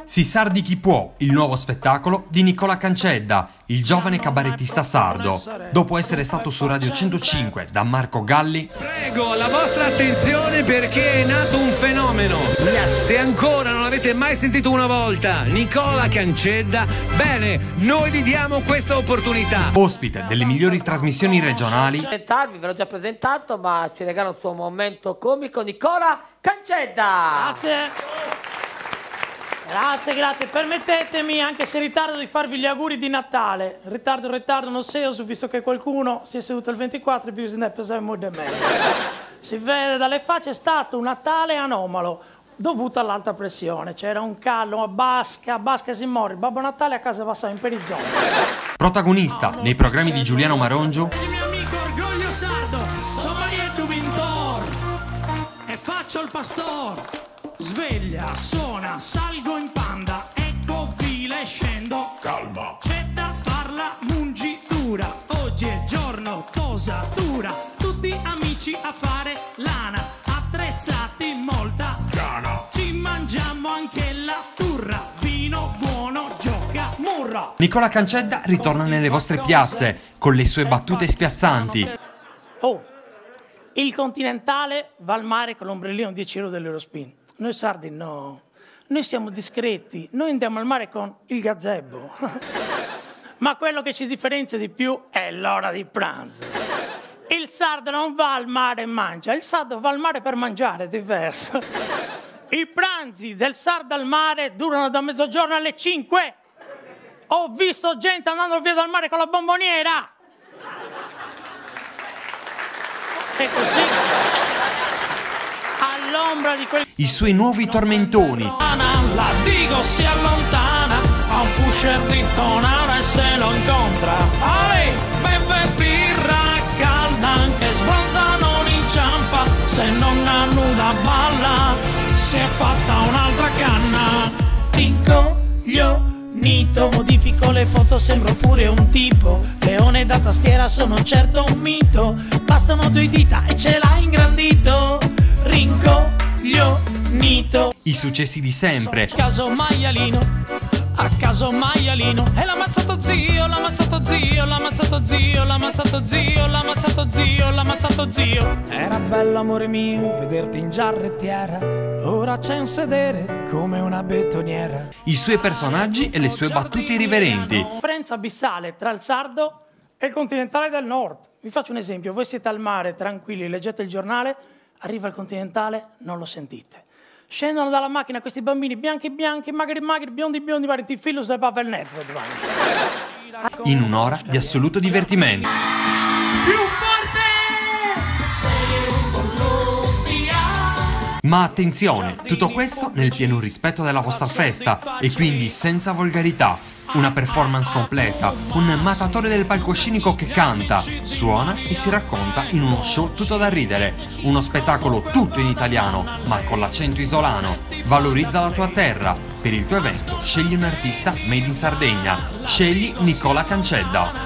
Si sardi chi può, il nuovo spettacolo di Nicola Cancedda, il giovane cabarettista sardo. Dopo essere stato su Radio 105 da Marco Galli. Prego la vostra attenzione perché è nato un fenomeno. Se ancora non avete mai sentito una volta Nicola Cancedda, bene, noi vi diamo questa opportunità. Ospite delle migliori trasmissioni regionali. Ve l'ho già presentato, ma ci regala un suo momento comico Nicola Cancedda. Grazie. Permettetemi, anche se in ritardo, di farvi gli auguri di Natale. Ritardo, non sei, ho visto che qualcuno si è seduto il 24 e bisogna pensare molto bene. Si vede dalle facce, è stato un Natale anomalo, dovuto all'alta pressione. C'era un caldo, a Basca si muore. Il Babbo Natale a casa va sempre in zona. Protagonista nei programmi di Giuliano Marongio. Il mio amico Orgoglio Sardo, sono Marietto Vintor e faccio il pastor. Sveglia, suona, salgo in panda, ecco file, scendo. Calma. C'è da farla mungitura, oggi è giorno posatura. Tutti amici a fare lana, attrezzati molta cana. Ci mangiamo anche la turra, vino buono, gioca murra. Nicola Cancedda ritorna nelle vostre piazze con le sue battute spiazzanti. Oh, il Continentale va al mare con l'ombrellino 10 euro dell'Eurospin. Noi sardi no, noi siamo discreti, noi andiamo al mare con il gazebo. Ma quello che ci differenzia di più è l'ora di pranzo. Il sardo non va al mare e mangia, il sardo va al mare per mangiare, è diverso. I pranzi del sardo al mare durano da mezzogiorno alle 5. Ho visto gente andando via dal mare con la bomboniera. E così, all'ombra di quel... I suoi nuovi tormentoni. La digo si allontana, a un pusher di tonara e se lo incontra. Ale, beve birra calda, anche sbronza non inciampa, se non hanno una balla, si è fatta un'altra canna. Rincoglionito, modifico le foto, sembro pure un tipo. Leone da tastiera, sono certo un mito. Bastano 2 dita e ce l'ha ingrandito. Rincoglionito. I successi di sempre. A caso maialino, e l'ha ammazzato zio, l'ha ammazzato zio, l'ha ammazzato zio, l'ha ammazzato zio, l'ha ammazzato zio, l'ha ammazzato zio. Era bello amore mio vederti in giarrettiera, ora c'è un sedere come una betoniera. I suoi personaggi e le sue battute irriverenti. Differenza abissale tra il sardo e il continentale del nord. Vi faccio un esempio, voi siete al mare tranquilli, leggete il giornale, arriva il continentale, non lo sentite. Scendono dalla macchina questi bambini bianchi, magri, biondi, parenti filo se va il network. In un'ora di assoluto divertimento. Più forte! Ma attenzione, tutto questo nel pieno rispetto della vostra festa e quindi senza volgarità. Una performance completa, un matatore del palcoscenico che canta, suona e si racconta in uno show tutto da ridere. Uno spettacolo tutto in italiano, ma con l'accento isolano. Valorizza la tua terra. Per il tuo evento scegli un artista made in Sardegna. Scegli Nicola Cancedda.